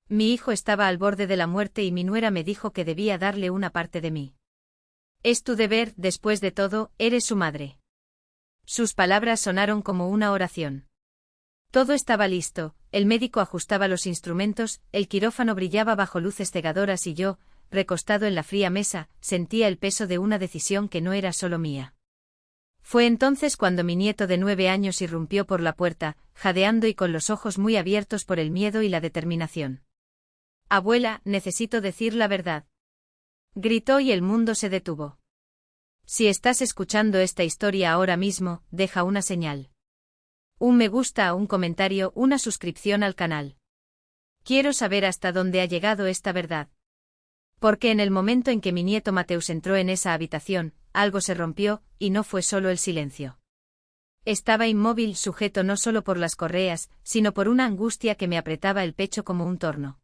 Mi hijo estaba al borde de la muerte y mi nuera me dijo que debía darle una parte de mí. Es tu deber, después de todo, eres su madre. Sus palabras sonaron como una oración. Todo estaba listo, el médico ajustaba los instrumentos, el quirófano brillaba bajo luces cegadoras y yo, recostado en la fría mesa, sentía el peso de una decisión que no era solo mía. Fue entonces cuando mi nieto de 9 años irrumpió por la puerta, jadeando y con los ojos muy abiertos por el miedo y la determinación. «Abuela, necesito decir la verdad», gritó y el mundo se detuvo. Si estás escuchando esta historia ahora mismo, deja una señal. Un me gusta, un comentario, una suscripción al canal. Quiero saber hasta dónde ha llegado esta verdad. Porque en el momento en que mi nieto Mateus entró en esa habitación, algo se rompió, y no fue solo el silencio. Estaba inmóvil, sujeto no solo por las correas, sino por una angustia que me apretaba el pecho como un torno.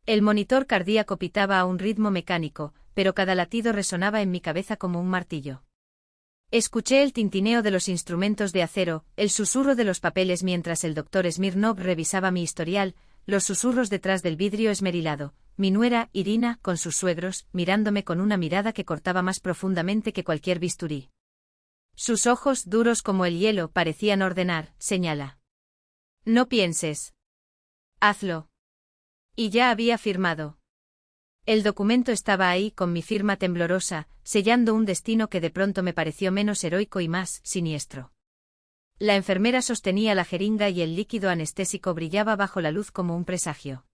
El monitor cardíaco pitaba a un ritmo mecánico, pero cada latido resonaba en mi cabeza como un martillo. Escuché el tintineo de los instrumentos de acero, el susurro de los papeles mientras el doctor Smirnov revisaba mi historial, los susurros detrás del vidrio esmerilado, mi nuera, Irina, con sus suegros, mirándome con una mirada que cortaba más profundamente que cualquier bisturí. Sus ojos, duros como el hielo, parecían ordenar, señala. No pienses. Hazlo. Y ya había firmado. El documento estaba ahí con mi firma temblorosa, sellando un destino que de pronto me pareció menos heroico y más siniestro. La enfermera sostenía la jeringa y el líquido anestésico brillaba bajo la luz como un presagio.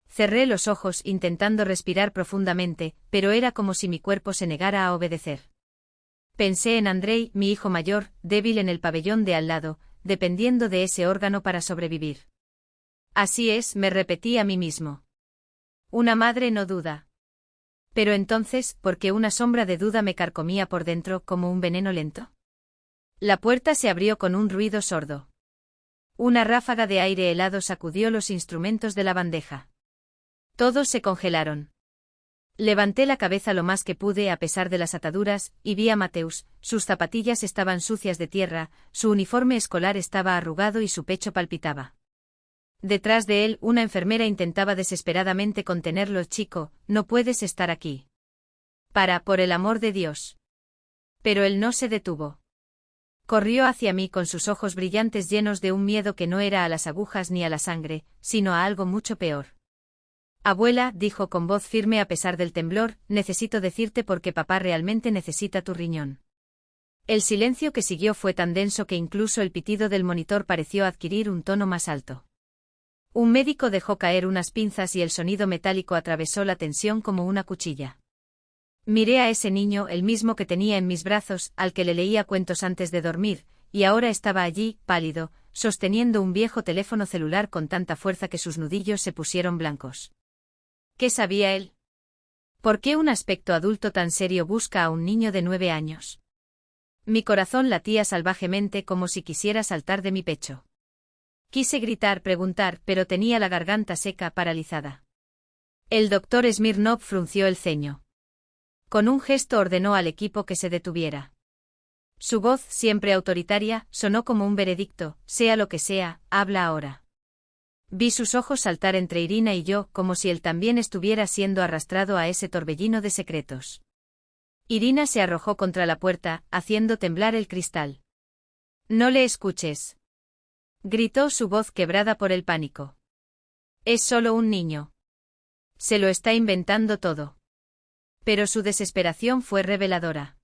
Cerré los ojos intentando respirar profundamente, pero era como si mi cuerpo se negara a obedecer. Pensé en Andrei, mi hijo mayor, débil en el pabellón de al lado, dependiendo de ese órgano para sobrevivir. Así es, me repetí a mí mismo. Una madre no duda. Pero entonces, ¿por qué una sombra de duda me carcomía por dentro como un veneno lento? La puerta se abrió con un ruido sordo. Una ráfaga de aire helado sacudió los instrumentos de la bandeja. Todos se congelaron. Levanté la cabeza lo más que pude a pesar de las ataduras, y vi a Mateus, sus zapatillas estaban sucias de tierra, su uniforme escolar estaba arrugado y su pecho palpitaba. Detrás de él, una enfermera intentaba desesperadamente contenerlo. Chico, no puedes estar aquí. Por el amor de Dios. Pero él no se detuvo. Corrió hacia mí con sus ojos brillantes llenos de un miedo que no era a las agujas ni a la sangre, sino a algo mucho peor. Abuela, dijo con voz firme a pesar del temblor, necesito decirte porque papá realmente necesita tu riñón. El silencio que siguió fue tan denso que incluso el pitido del monitor pareció adquirir un tono más alto. Un médico dejó caer unas pinzas y el sonido metálico atravesó la tensión como una cuchilla. Miré a ese niño, el mismo que tenía en mis brazos, al que le leía cuentos antes de dormir, y ahora estaba allí, pálido, sosteniendo un viejo teléfono celular con tanta fuerza que sus nudillos se pusieron blancos. ¿Qué sabía él? ¿Por qué un aspecto adulto tan serio busca a un niño de 9 años? Mi corazón latía salvajemente como si quisiera saltar de mi pecho. Quise gritar, preguntar, pero tenía la garganta seca, paralizada. El doctor Smirnov frunció el ceño. Con un gesto ordenó al equipo que se detuviera. Su voz, siempre autoritaria, sonó como un veredicto, sea lo que sea, habla ahora. Vi sus ojos saltar entre Irina y yo, como si él también estuviera siendo arrastrado a ese torbellino de secretos. Irina se arrojó contra la puerta, haciendo temblar el cristal. No le escuches. Gritó su voz quebrada por el pánico. Es solo un niño. Se lo está inventando todo. Pero su desesperación fue reveladora.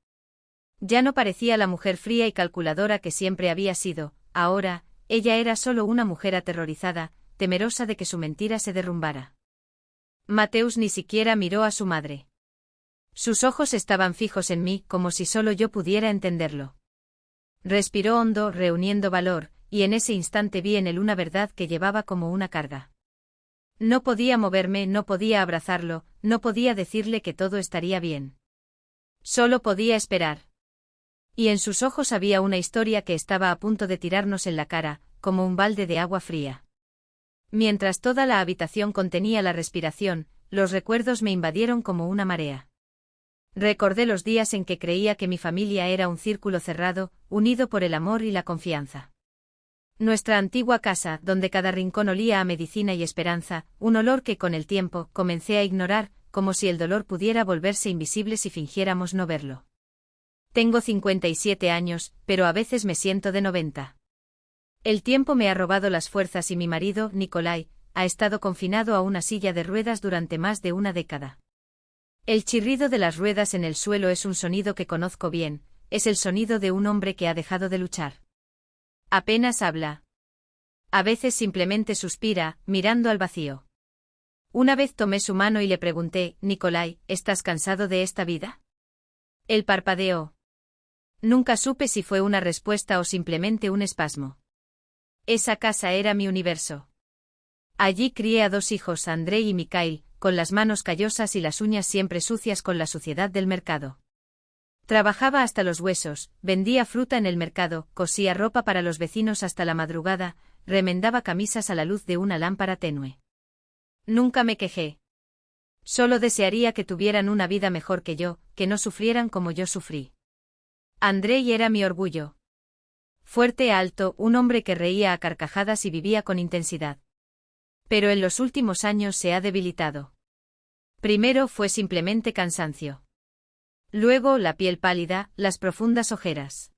Ya no parecía la mujer fría y calculadora que siempre había sido, ahora, ella era solo una mujer aterrorizada, temerosa de que su mentira se derrumbara. Mateus ni siquiera miró a su madre. Sus ojos estaban fijos en mí, como si solo yo pudiera entenderlo. Respiró hondo, reuniendo valor, y en ese instante vi en él una verdad que llevaba como una carga. No podía moverme, no podía abrazarlo, no podía decirle que todo estaría bien. Solo podía esperar. Y en sus ojos había una historia que estaba a punto de tirarnos en la cara, como un balde de agua fría. Mientras toda la habitación contenía la respiración, los recuerdos me invadieron como una marea. Recordé los días en que creía que mi familia era un círculo cerrado, unido por el amor y la confianza. Nuestra antigua casa, donde cada rincón olía a medicina y esperanza, un olor que con el tiempo comencé a ignorar, como si el dolor pudiera volverse invisible si fingiéramos no verlo. Tengo 57 años, pero a veces me siento de 90. El tiempo me ha robado las fuerzas y mi marido, Nikolai, ha estado confinado a una silla de ruedas durante más de una década. El chirrido de las ruedas en el suelo es un sonido que conozco bien, es el sonido de un hombre que ha dejado de luchar. Apenas habla. A veces simplemente suspira, mirando al vacío. Una vez tomé su mano y le pregunté, Nikolai, ¿estás cansado de esta vida? Él parpadeó. Nunca supe si fue una respuesta o simplemente un espasmo. Esa casa era mi universo. Allí crié a 2 hijos, Andrei y Mikhail, con las manos callosas y las uñas siempre sucias con la suciedad del mercado. Trabajaba hasta los huesos, vendía fruta en el mercado, cosía ropa para los vecinos hasta la madrugada, remendaba camisas a la luz de una lámpara tenue. Nunca me quejé. Solo desearía que tuvieran una vida mejor que yo, que no sufrieran como yo sufrí. Andrei era mi orgullo. Fuerte, alto, un hombre que reía a carcajadas y vivía con intensidad. Pero en los últimos años se ha debilitado. Primero fue simplemente cansancio. Luego la piel pálida, las profundas ojeras.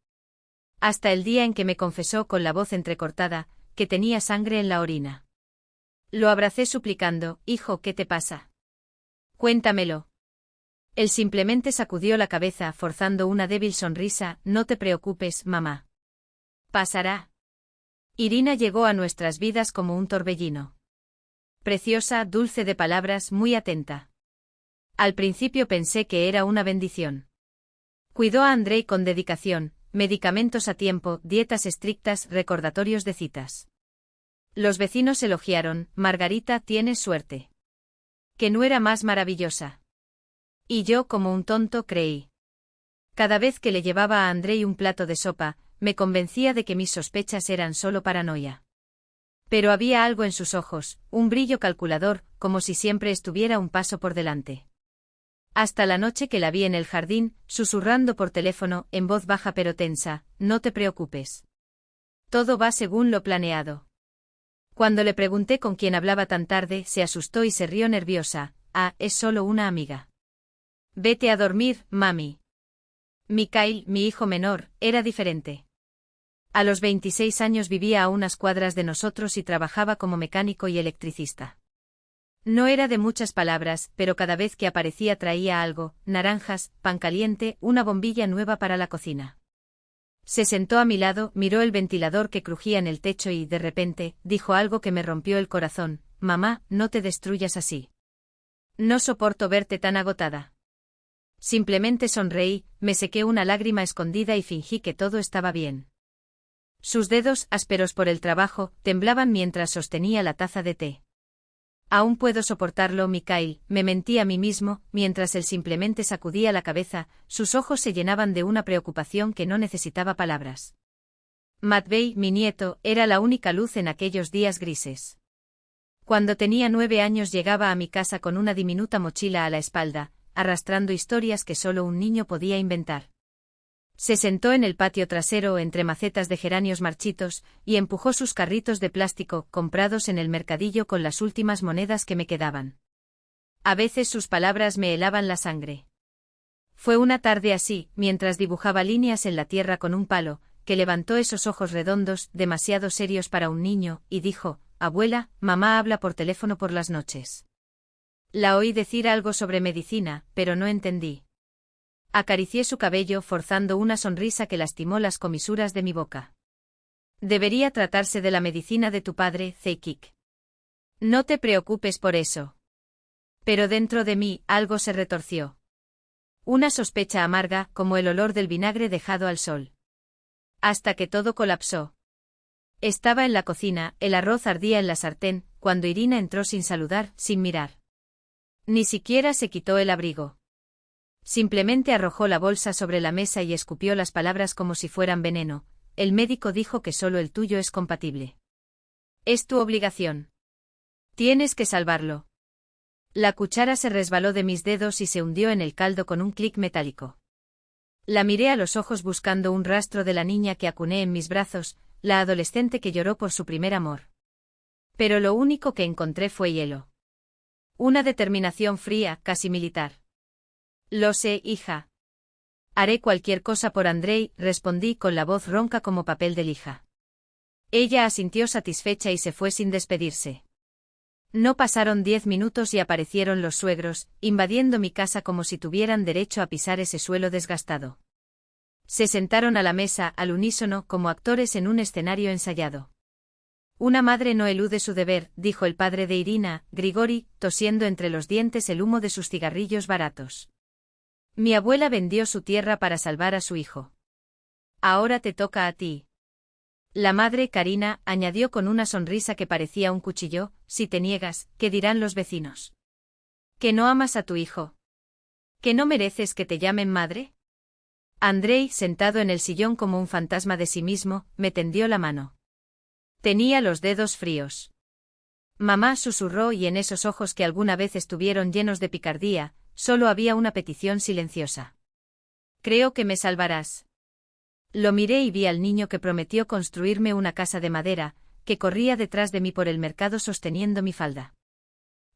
Hasta el día en que me confesó con la voz entrecortada, que tenía sangre en la orina. Lo abracé suplicando, hijo, ¿qué te pasa? Cuéntamelo. Él simplemente sacudió la cabeza forzando una débil sonrisa, no te preocupes, mamá. Pasará. Irina llegó a nuestras vidas como un torbellino. Preciosa, dulce de palabras, muy atenta. Al principio pensé que era una bendición. Cuidó a Andrei con dedicación, medicamentos a tiempo, dietas estrictas, recordatorios de citas. Los vecinos elogiaron, Margarita, tienes suerte. Que no era más maravillosa. Y yo, como un tonto, creí. Cada vez que le llevaba a Andrei un plato de sopa, me convencía de que mis sospechas eran solo paranoia. Pero había algo en sus ojos, un brillo calculador, como si siempre estuviera un paso por delante. Hasta la noche que la vi en el jardín, susurrando por teléfono, en voz baja pero tensa, no te preocupes. Todo va según lo planeado. Cuando le pregunté con quién hablaba tan tarde, se asustó y se rió nerviosa, es solo una amiga. Vete a dormir, mami. Mikhail, mi hijo menor, era diferente. A los 26 años vivía a unas cuadras de nosotros y trabajaba como mecánico y electricista. No era de muchas palabras, pero cada vez que aparecía traía algo, naranjas, pan caliente, una bombilla nueva para la cocina. Se sentó a mi lado, miró el ventilador que crujía en el techo y, de repente, dijo algo que me rompió el corazón, mamá, no te destruyas así. No soporto verte tan agotada. Simplemente sonreí, me sequé una lágrima escondida y fingí que todo estaba bien. Sus dedos, ásperos por el trabajo, temblaban mientras sostenía la taza de té. Aún puedo soportarlo, Mikhail, me mentí a mí mismo, mientras él simplemente sacudía la cabeza, sus ojos se llenaban de una preocupación que no necesitaba palabras. Matvei, mi nieto, era la única luz en aquellos días grises. Cuando tenía 9 años llegaba a mi casa con una diminuta mochila a la espalda, arrastrando historias que solo un niño podía inventar. Se sentó en el patio trasero entre macetas de geranios marchitos, y empujó sus carritos de plástico, comprados en el mercadillo con las últimas monedas que me quedaban. A veces sus palabras me helaban la sangre. Fue una tarde así, mientras dibujaba líneas en la tierra con un palo, que levantó esos ojos redondos, demasiado serios para un niño, y dijo, abuela, mamá habla por teléfono por las noches. La oí decir algo sobre medicina, pero no entendí. Acaricié su cabello forzando una sonrisa que lastimó las comisuras de mi boca. Debería tratarse de la medicina de tu padre, Zeikik. No te preocupes por eso. Pero dentro de mí, algo se retorció. Una sospecha amarga, como el olor del vinagre dejado al sol. Hasta que todo colapsó. Estaba en la cocina, el arroz ardía en la sartén, cuando Irina entró sin saludar, sin mirar. Ni siquiera se quitó el abrigo. Simplemente arrojó la bolsa sobre la mesa y escupió las palabras como si fueran veneno. El médico dijo que solo el tuyo es compatible. Es tu obligación. Tienes que salvarlo. La cuchara se resbaló de mis dedos y se hundió en el caldo con un clic metálico. La miré a los ojos buscando un rastro de la niña que acuné en mis brazos, la adolescente que lloró por su primer amor. Pero lo único que encontré fue hielo. Una determinación fría, casi militar. Lo sé, hija. Haré cualquier cosa por Andrei, respondí con la voz ronca como papel de lija. Ella asintió satisfecha y se fue sin despedirse. No pasaron 10 minutos y aparecieron los suegros, invadiendo mi casa como si tuvieran derecho a pisar ese suelo desgastado. Se sentaron a la mesa, al unísono, como actores en un escenario ensayado. Una madre no elude su deber, dijo el padre de Irina, Grigori, tosiendo entre los dientes el humo de sus cigarrillos baratos. Mi abuela vendió su tierra para salvar a su hijo. Ahora te toca a ti. La madre, Karina, añadió con una sonrisa que parecía un cuchillo, si te niegas, ¿qué dirán los vecinos? ¿Que no amas a tu hijo? ¿Que no mereces que te llamen madre? Andrei, sentado en el sillón como un fantasma de sí mismo, me tendió la mano. Tenía los dedos fríos. Mamá, susurró, y en esos ojos que alguna vez estuvieron llenos de picardía, solo había una petición silenciosa. Creo que me salvarás. Lo miré y vi al niño que prometió construirme una casa de madera, que corría detrás de mí por el mercado sosteniendo mi falda.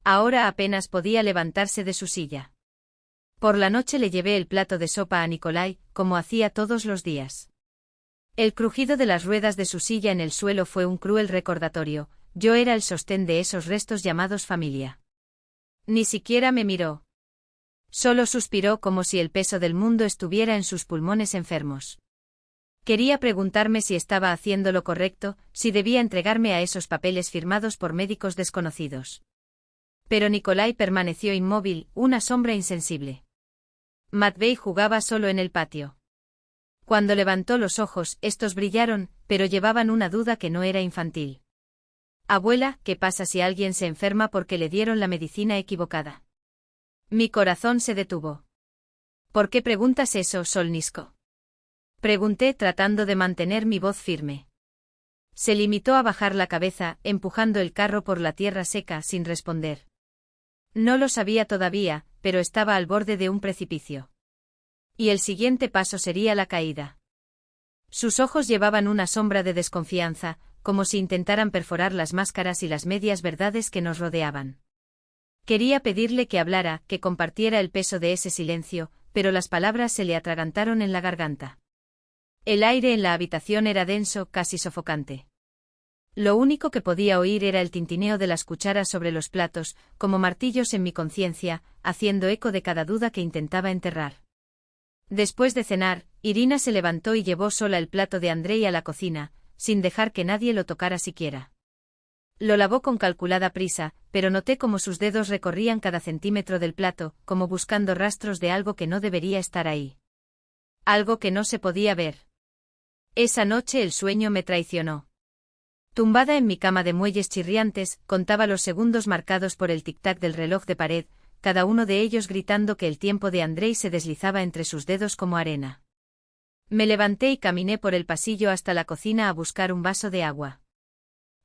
Ahora apenas podía levantarse de su silla. Por la noche le llevé el plato de sopa a Nikolai, como hacía todos los días. El crujido de las ruedas de su silla en el suelo fue un cruel recordatorio, yo era el sostén de esos restos llamados familia. Ni siquiera me miró. Solo suspiró como si el peso del mundo estuviera en sus pulmones enfermos. Quería preguntarme si estaba haciendo lo correcto, si debía entregarme a esos papeles firmados por médicos desconocidos. Pero Nikolai permaneció inmóvil, una sombra insensible. Matvei jugaba solo en el patio. Cuando levantó los ojos, estos brillaron, pero llevaban una duda que no era infantil. Abuela, ¿qué pasa si alguien se enferma porque le dieron la medicina equivocada? Mi corazón se detuvo. ¿Por qué preguntas eso, Solnisko? Pregunté tratando de mantener mi voz firme. Se limitó a bajar la cabeza, empujando el carro por la tierra seca sin responder. No lo sabía todavía, pero estaba al borde de un precipicio. Y el siguiente paso sería la caída. Sus ojos llevaban una sombra de desconfianza, como si intentaran perforar las máscaras y las medias verdades que nos rodeaban. Quería pedirle que hablara, que compartiera el peso de ese silencio, pero las palabras se le atragantaron en la garganta. El aire en la habitación era denso, casi sofocante. Lo único que podía oír era el tintineo de las cucharas sobre los platos, como martillos en mi conciencia, haciendo eco de cada duda que intentaba enterrar. Después de cenar, Irina se levantó y llevó sola el plato de Andrei a la cocina, sin dejar que nadie lo tocara siquiera. Lo lavó con calculada prisa, pero noté cómo sus dedos recorrían cada centímetro del plato, como buscando rastros de algo que no debería estar ahí. Algo que no se podía ver. Esa noche el sueño me traicionó. Tumbada en mi cama de muelles chirriantes, contaba los segundos marcados por el tic-tac del reloj de pared, cada uno de ellos gritando que el tiempo de Andrei se deslizaba entre sus dedos como arena. Me levanté y caminé por el pasillo hasta la cocina a buscar un vaso de agua.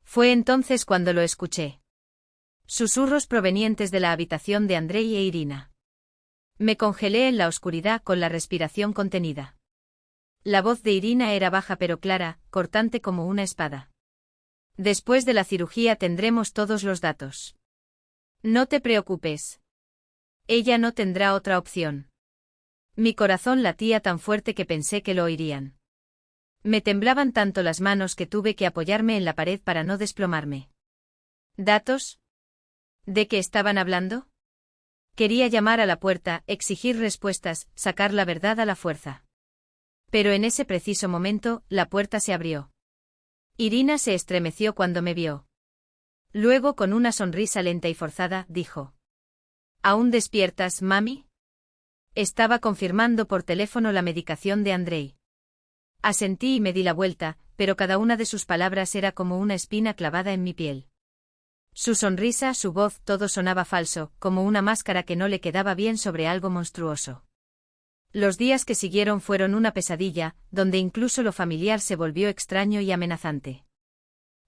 Fue entonces cuando lo escuché. Susurros provenientes de la habitación de Andrei e Irina. Me congelé en la oscuridad con la respiración contenida. La voz de Irina era baja pero clara, cortante como una espada. Después de la cirugía tendremos todos los datos. No te preocupes. Ella no tendrá otra opción. Mi corazón latía tan fuerte que pensé que lo oirían. Me temblaban tanto las manos que tuve que apoyarme en la pared para no desplomarme. ¿Datos? ¿De qué estaban hablando? Quería llamar a la puerta, exigir respuestas, sacar la verdad a la fuerza. Pero en ese preciso momento, la puerta se abrió. Irina se estremeció cuando me vio. Luego, con una sonrisa lenta y forzada, dijo: ¿Aún despiertas, mami? Estaba confirmando por teléfono la medicación de Andrei. Asentí y me di la vuelta, pero cada una de sus palabras era como una espina clavada en mi piel. Su sonrisa, su voz, todo sonaba falso, como una máscara que no le quedaba bien sobre algo monstruoso. Los días que siguieron fueron una pesadilla, donde incluso lo familiar se volvió extraño y amenazante.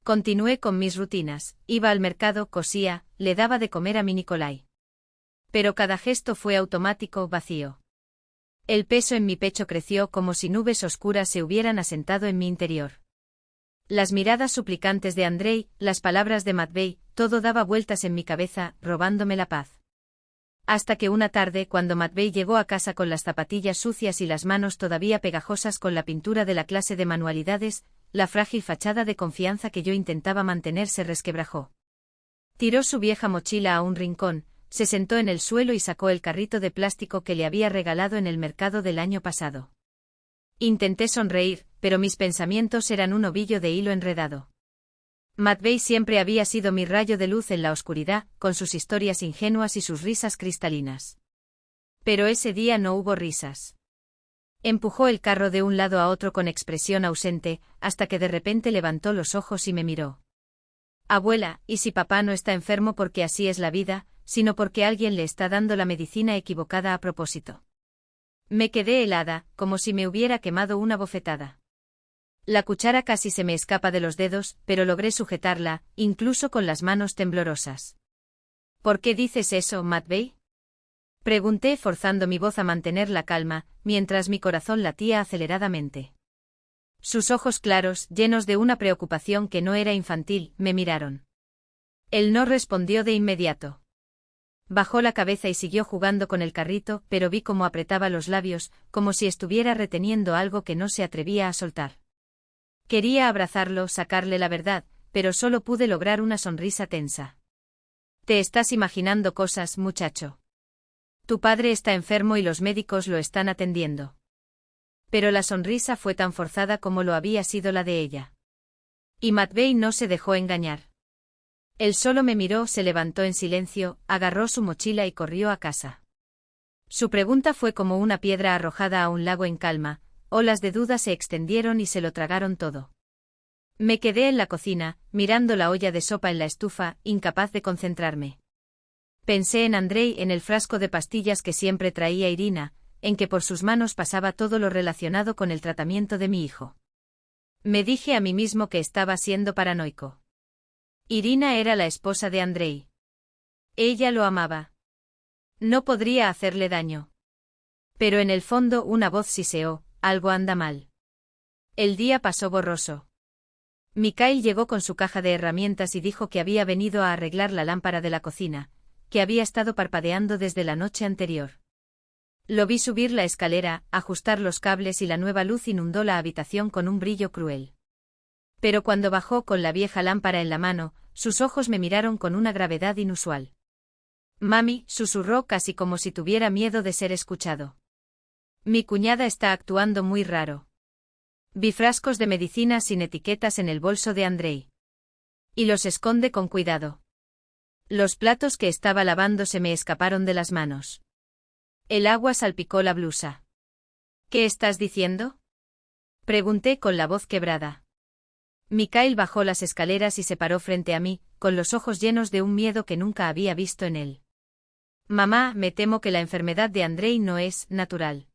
Continué con mis rutinas, iba al mercado, cosía, le daba de comer a mi Nikolai. Pero cada gesto fue automático, vacío. El peso en mi pecho creció como si nubes oscuras se hubieran asentado en mi interior. Las miradas suplicantes de Andrei, las palabras de Matvey, todo daba vueltas en mi cabeza, robándome la paz. Hasta que una tarde, cuando Matvey llegó a casa con las zapatillas sucias y las manos todavía pegajosas con la pintura de la clase de manualidades, la frágil fachada de confianza que yo intentaba mantener se resquebrajó. Tiró su vieja mochila a un rincón, se sentó en el suelo y sacó el carrito de plástico que le había regalado en el mercado del año pasado. Intenté sonreír, pero mis pensamientos eran un ovillo de hilo enredado. Matvey siempre había sido mi rayo de luz en la oscuridad, con sus historias ingenuas y sus risas cristalinas. Pero ese día no hubo risas. Empujó el carro de un lado a otro con expresión ausente, hasta que de repente levantó los ojos y me miró. Abuela, ¿y si papá no está enfermo porque así es la vida, sino porque alguien le está dando la medicina equivocada a propósito? Me quedé helada, como si me hubiera quemado una bofetada. La cuchara casi se me escapa de los dedos, pero logré sujetarla, incluso con las manos temblorosas. ¿Por qué dices eso, Matvey? Pregunté forzando mi voz a mantener la calma, mientras mi corazón latía aceleradamente. Sus ojos claros, llenos de una preocupación que no era infantil, me miraron. Él no respondió de inmediato. Bajó la cabeza y siguió jugando con el carrito, pero vi cómo apretaba los labios, como si estuviera reteniendo algo que no se atrevía a soltar. Quería abrazarlo, sacarle la verdad, pero solo pude lograr una sonrisa tensa. Te estás imaginando cosas, muchacho. Tu padre está enfermo y los médicos lo están atendiendo. Pero la sonrisa fue tan forzada como lo había sido la de ella. Y Matvey no se dejó engañar. Él solo me miró, se levantó en silencio, agarró su mochila y corrió a casa. Su pregunta fue como una piedra arrojada a un lago en calma. Olas de duda se extendieron y se lo tragaron todo. Me quedé en la cocina, mirando la olla de sopa en la estufa, incapaz de concentrarme. Pensé en Andrei, en el frasco de pastillas que siempre traía Irina, en que por sus manos pasaba todo lo relacionado con el tratamiento de mi hijo. Me dije a mí mismo que estaba siendo paranoico. Irina era la esposa de Andrei. Ella lo amaba. No podría hacerle daño. Pero en el fondo una voz siseó: algo anda mal. El día pasó borroso. Mikhail llegó con su caja de herramientas y dijo que había venido a arreglar la lámpara de la cocina, que había estado parpadeando desde la noche anterior. Lo vi subir la escalera, ajustar los cables y la nueva luz inundó la habitación con un brillo cruel. Pero cuando bajó con la vieja lámpara en la mano, sus ojos me miraron con una gravedad inusual. Mami, susurró casi como si tuviera miedo de ser escuchado. Mi cuñada está actuando muy raro. Vi frascos de medicina sin etiquetas en el bolso de Andrei. Y los esconde con cuidado. Los platos que estaba lavando se me escaparon de las manos. El agua salpicó la blusa. ¿Qué estás diciendo? Pregunté con la voz quebrada. Mikhail bajó las escaleras y se paró frente a mí, con los ojos llenos de un miedo que nunca había visto en él. Mamá, me temo que la enfermedad de Andrei no es natural.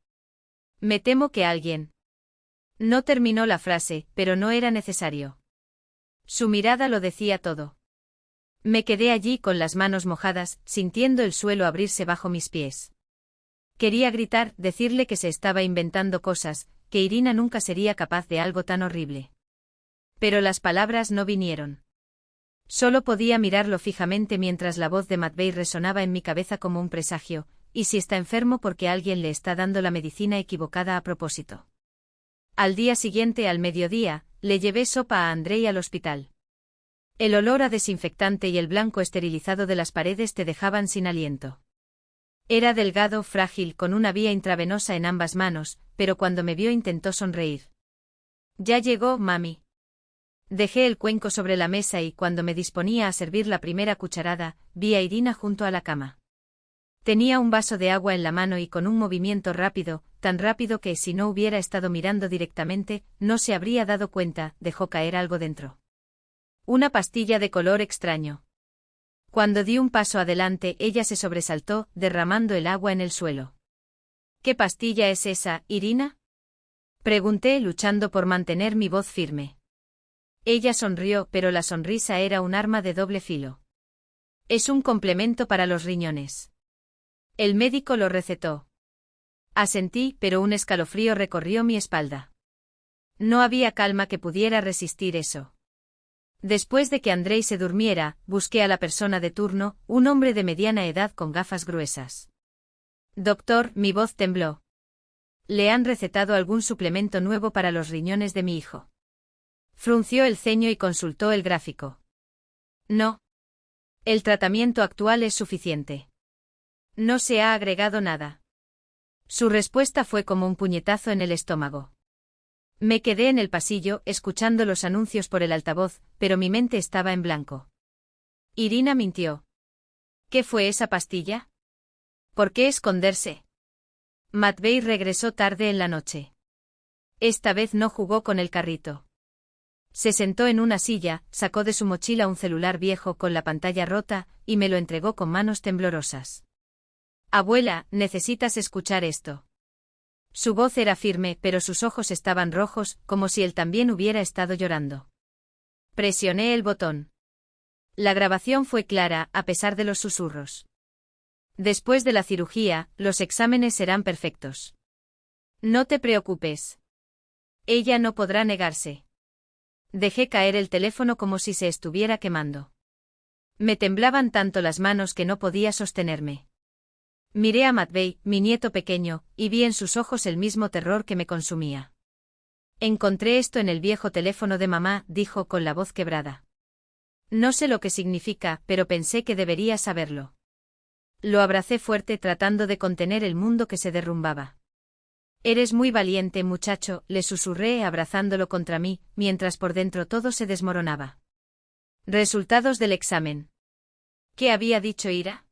Me temo que alguien. No terminó la frase, pero no era necesario. Su mirada lo decía todo. Me quedé allí con las manos mojadas, sintiendo el suelo abrirse bajo mis pies. Quería gritar, decirle que se estaba inventando cosas, que Irina nunca sería capaz de algo tan horrible. Pero las palabras no vinieron. Solo podía mirarlo fijamente mientras la voz de Matvey resonaba en mi cabeza como un presagio: ¿y si está enfermo porque alguien le está dando la medicina equivocada a propósito? Al día siguiente, al mediodía, le llevé sopa a Andrei al hospital. El olor a desinfectante y el blanco esterilizado de las paredes te dejaban sin aliento. Era delgado, frágil, con una vía intravenosa en ambas manos, pero cuando me vio intentó sonreír. Ya llegó, mami. Dejé el cuenco sobre la mesa y cuando me disponía a servir la primera cucharada, vi a Irina junto a la cama. Tenía un vaso de agua en la mano y con un movimiento rápido, tan rápido que si no hubiera estado mirando directamente, no se habría dado cuenta, dejó caer algo dentro. Una pastilla de color extraño. Cuando di un paso adelante, ella se sobresaltó, derramando el agua en el suelo. ¿Qué pastilla es esa, Irina? Pregunté, luchando por mantener mi voz firme. Ella sonrió, pero la sonrisa era un arma de doble filo. Es un complemento para los riñones. El médico lo recetó. Asentí, pero un escalofrío recorrió mi espalda. No había calma que pudiera resistir eso. Después de que Andrei se durmiera, busqué a la persona de turno, un hombre de mediana edad con gafas gruesas. Doctor, mi voz tembló. ¿Le han recetado algún suplemento nuevo para los riñones de mi hijo? Frunció el ceño y consultó el gráfico. No. El tratamiento actual es suficiente. No se ha agregado nada. Su respuesta fue como un puñetazo en el estómago. Me quedé en el pasillo, escuchando los anuncios por el altavoz, pero mi mente estaba en blanco. Irina mintió. ¿Qué fue esa pastilla? ¿Por qué esconderse? Matvei regresó tarde en la noche. Esta vez no jugó con el carrito. Se sentó en una silla, sacó de su mochila un celular viejo con la pantalla rota, y me lo entregó con manos temblorosas. Abuela, necesitas escuchar esto. Su voz era firme, pero sus ojos estaban rojos, como si él también hubiera estado llorando. Presioné el botón. La grabación fue clara, a pesar de los susurros. Después de la cirugía, los exámenes serán perfectos. No te preocupes. Ella no podrá negarse. Dejé caer el teléfono como si se estuviera quemando. Me temblaban tanto las manos que no podía sostenerme. Miré a Matvei, mi nieto pequeño, y vi en sus ojos el mismo terror que me consumía. Encontré esto en el viejo teléfono de mamá, dijo con la voz quebrada. No sé lo que significa, pero pensé que debería saberlo. Lo abracé fuerte tratando de contener el mundo que se derrumbaba. Eres muy valiente, muchacho, le susurré abrazándolo contra mí, mientras por dentro todo se desmoronaba. Resultados del examen. ¿Qué había dicho Ira?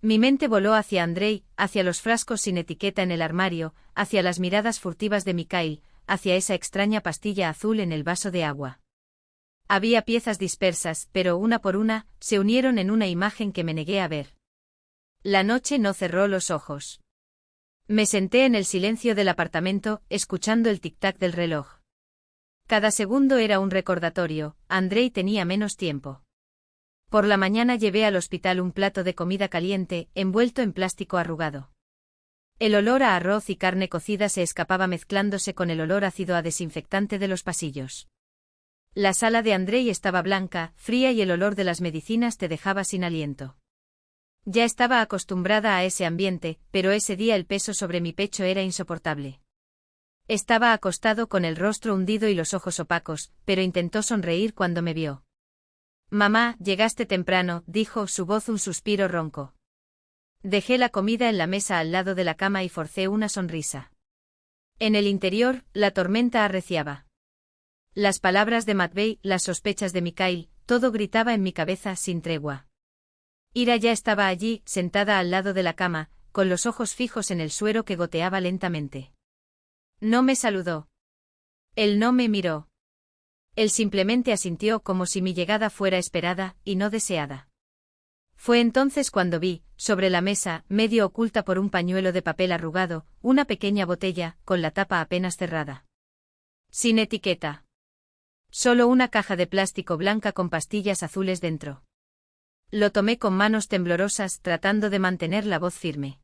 Mi mente voló hacia Andrei, hacia los frascos sin etiqueta en el armario, hacia las miradas furtivas de Mikhail, hacia esa extraña pastilla azul en el vaso de agua. Había piezas dispersas, pero una por una, se unieron en una imagen que me negué a ver. La noche no cerró los ojos. Me senté en el silencio del apartamento, escuchando el tic-tac del reloj. Cada segundo era un recordatorio, Andrei tenía menos tiempo. Por la mañana llevé al hospital un plato de comida caliente, envuelto en plástico arrugado. El olor a arroz y carne cocida se escapaba mezclándose con el olor ácido a desinfectante de los pasillos. La sala de Andrei estaba blanca, fría y el olor de las medicinas te dejaba sin aliento. Ya estaba acostumbrada a ese ambiente, pero ese día el peso sobre mi pecho era insoportable. Estaba acostado con el rostro hundido y los ojos opacos, pero intentó sonreír cuando me vio. Mamá, llegaste temprano, dijo, su voz un suspiro ronco. Dejé la comida en la mesa al lado de la cama y forcé una sonrisa. En el interior, la tormenta arreciaba. Las palabras de Matvei, las sospechas de Mikhail, todo gritaba en mi cabeza sin tregua. Ira ya estaba allí, sentada al lado de la cama, con los ojos fijos en el suero que goteaba lentamente. No me saludó. Él no me miró. Él simplemente asintió como si mi llegada fuera esperada y no deseada. Fue entonces cuando vi, sobre la mesa, medio oculta por un pañuelo de papel arrugado, una pequeña botella, con la tapa apenas cerrada. Sin etiqueta. Solo una caja de plástico blanca con pastillas azules dentro. Lo tomé con manos temblorosas, tratando de mantener la voz firme.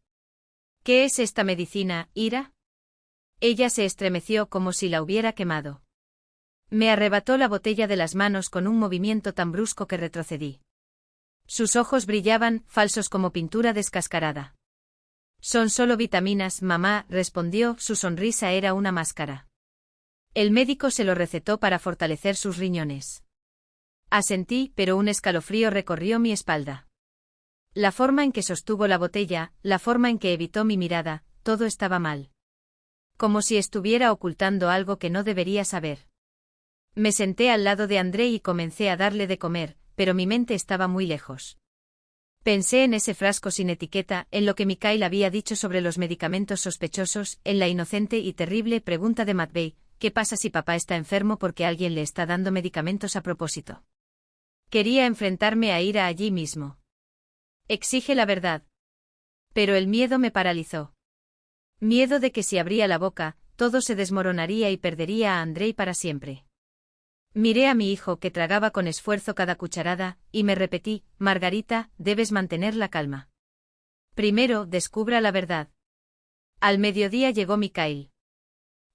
¿Qué es esta medicina, Ira? Ella se estremeció como si la hubiera quemado. Me arrebató la botella de las manos con un movimiento tan brusco que retrocedí. Sus ojos brillaban, falsos como pintura descascarada. Son solo vitaminas, mamá, respondió, su sonrisa era una máscara. El médico se lo recetó para fortalecer sus riñones. Asentí, pero un escalofrío recorrió mi espalda. La forma en que sostuvo la botella, la forma en que evitó mi mirada, todo estaba mal. Como si estuviera ocultando algo que no debería saber. Me senté al lado de Andrei y comencé a darle de comer, pero mi mente estaba muy lejos. Pensé en ese frasco sin etiqueta, en lo que Mikhail había dicho sobre los medicamentos sospechosos, en la inocente y terrible pregunta de Matvei, ¿qué pasa si papá está enfermo porque alguien le está dando medicamentos a propósito? Quería enfrentarme a Ira allí mismo. Exige la verdad. Pero el miedo me paralizó. Miedo de que si abría la boca, todo se desmoronaría y perdería a Andrei para siempre. Miré a mi hijo que tragaba con esfuerzo cada cucharada, y me repetí, Margarita, debes mantener la calma. Primero, descubra la verdad. Al mediodía llegó Mikhail.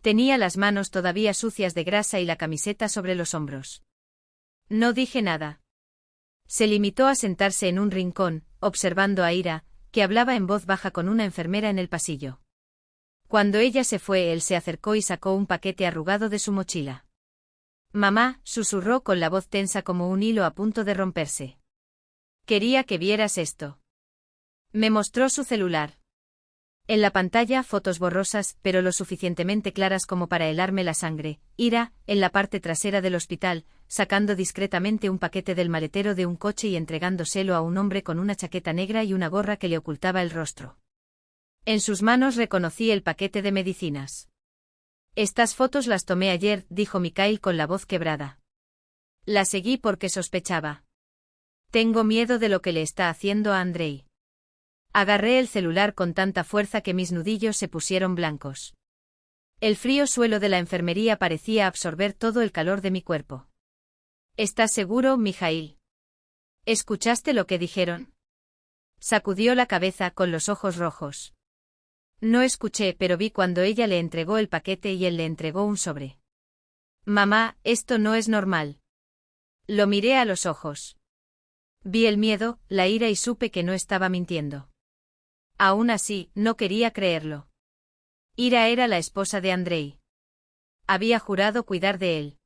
Tenía las manos todavía sucias de grasa y la camiseta sobre los hombros. No dije nada. Se limitó a sentarse en un rincón, observando a Ira, que hablaba en voz baja con una enfermera en el pasillo. Cuando ella se fue, él se acercó y sacó un paquete arrugado de su mochila. Mamá, susurró con la voz tensa como un hilo a punto de romperse. Quería que vieras esto. Me mostró su celular. En la pantalla, fotos borrosas, pero lo suficientemente claras como para helarme la sangre. Ira, en la parte trasera del hospital, sacando discretamente un paquete del maletero de un coche y entregándoselo a un hombre con una chaqueta negra y una gorra que le ocultaba el rostro. En sus manos reconocí el paquete de medicinas. Estas fotos las tomé ayer, dijo Mikhail con la voz quebrada. La seguí porque sospechaba. Tengo miedo de lo que le está haciendo a Andrei. Agarré el celular con tanta fuerza que mis nudillos se pusieron blancos. El frío suelo de la enfermería parecía absorber todo el calor de mi cuerpo. ¿Estás seguro, Mikhail? ¿Escuchaste lo que dijeron? Sacudió la cabeza con los ojos rojos. No escuché, pero vi cuando ella le entregó el paquete y él le entregó un sobre. Mamá, esto no es normal. Lo miré a los ojos. Vi el miedo, la ira y supe que no estaba mintiendo. Aún así, no quería creerlo. Ira era la esposa de Andrei. Había jurado cuidar de él.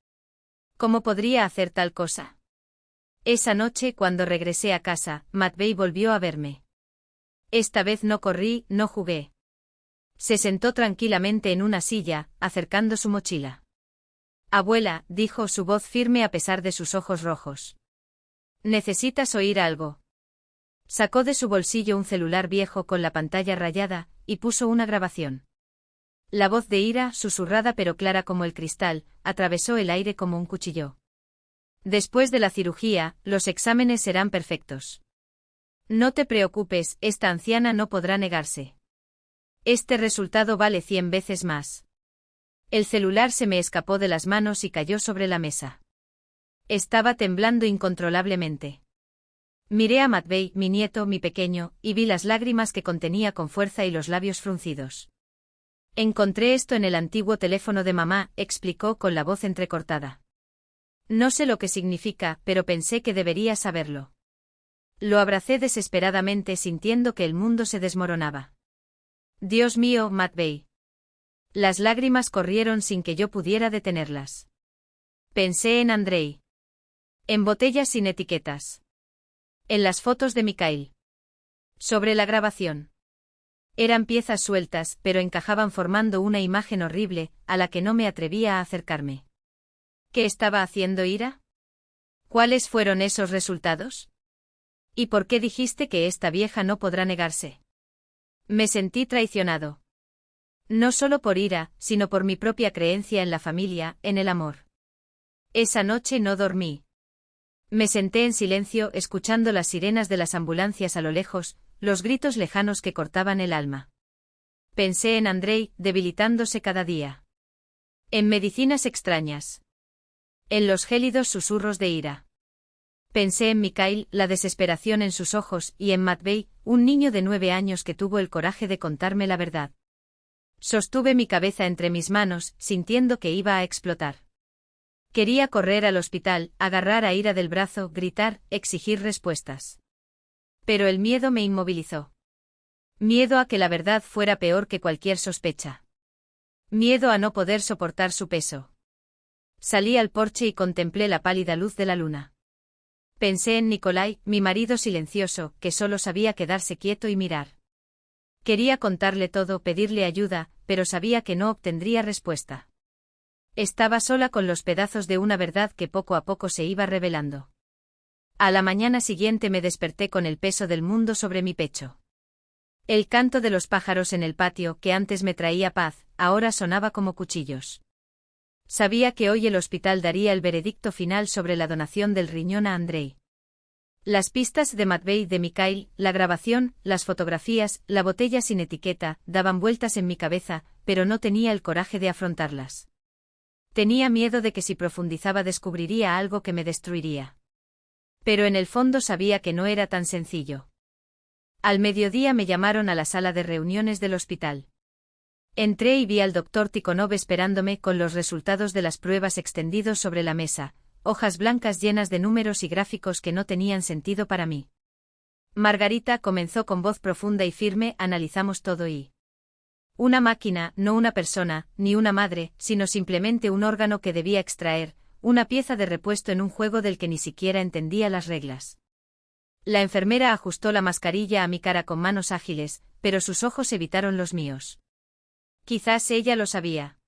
¿Cómo podría hacer tal cosa? Esa noche, cuando regresé a casa, Matvey volvió a verme. Esta vez no corrí, no jugué. Se sentó tranquilamente en una silla, acercando su mochila. Abuela, dijo, su voz firme a pesar de sus ojos rojos. ¿Necesitas oír algo? Sacó de su bolsillo un celular viejo con la pantalla rayada, y puso una grabación. La voz de Ira, susurrada pero clara como el cristal, atravesó el aire como un cuchillo. Después de la cirugía, los exámenes serán perfectos. No te preocupes, esta anciana no podrá negarse. Este resultado vale 100 veces más. El celular se me escapó de las manos y cayó sobre la mesa. Estaba temblando incontrolablemente. Miré a Matvey, mi nieto, mi pequeño, y vi las lágrimas que contenía con fuerza y los labios fruncidos. Encontré esto en el antiguo teléfono de mamá, explicó con la voz entrecortada. No sé lo que significa, pero pensé que debería saberlo. Lo abracé desesperadamente sintiendo que el mundo se desmoronaba. Dios mío, Matvey. Las lágrimas corrieron sin que yo pudiera detenerlas. Pensé en Andrei. En botellas sin etiquetas. En las fotos de Mikhail. Sobre la grabación. Eran piezas sueltas, pero encajaban formando una imagen horrible, a la que no me atrevía a acercarme. ¿Qué estaba haciendo Ira? ¿Cuáles fueron esos resultados? ¿Y por qué dijiste que esta vieja no podrá negarse? Me sentí traicionado. No solo por Ira, sino por mi propia creencia en la familia, en el amor. Esa noche no dormí. Me senté en silencio, escuchando las sirenas de las ambulancias a lo lejos, los gritos lejanos que cortaban el alma. Pensé en Andrei, debilitándose cada día. En medicinas extrañas. En los gélidos susurros de Ira. Pensé en Mikhail, la desesperación en sus ojos, y en Matvey, un niño de 9 años que tuvo el coraje de contarme la verdad. Sostuve mi cabeza entre mis manos, sintiendo que iba a explotar. Quería correr al hospital, agarrar a Ira del brazo, gritar, exigir respuestas. Pero el miedo me inmovilizó. Miedo a que la verdad fuera peor que cualquier sospecha. Miedo a no poder soportar su peso. Salí al porche y contemplé la pálida luz de la luna. Pensé en Nikolai, mi marido silencioso, que solo sabía quedarse quieto y mirar. Quería contarle todo, pedirle ayuda, pero sabía que no obtendría respuesta. Estaba sola con los pedazos de una verdad que poco a poco se iba revelando. A la mañana siguiente me desperté con el peso del mundo sobre mi pecho. El canto de los pájaros en el patio, que antes me traía paz, ahora sonaba como cuchillos. Sabía que hoy el hospital daría el veredicto final sobre la donación del riñón a Andrei. Las pistas de Matvey, de Mikhail, la grabación, las fotografías, la botella sin etiqueta, daban vueltas en mi cabeza, pero no tenía el coraje de afrontarlas. Tenía miedo de que si profundizaba descubriría algo que me destruiría. Pero en el fondo sabía que no era tan sencillo. Al mediodía me llamaron a la sala de reuniones del hospital. Entré y vi al doctor Tikhonov esperándome con los resultados de las pruebas extendidos sobre la mesa, hojas blancas llenas de números y gráficos que no tenían sentido para mí. Margarita comenzó con voz profunda y firme, analizamos todo y... Una máquina, no una persona, ni una madre, sino simplemente un órgano que debía extraer, una pieza de repuesto en un juego del que ni siquiera entendía las reglas. La enfermera ajustó la mascarilla a mi cara con manos ágiles, pero sus ojos evitaron los míos. Quizás ella lo sabía.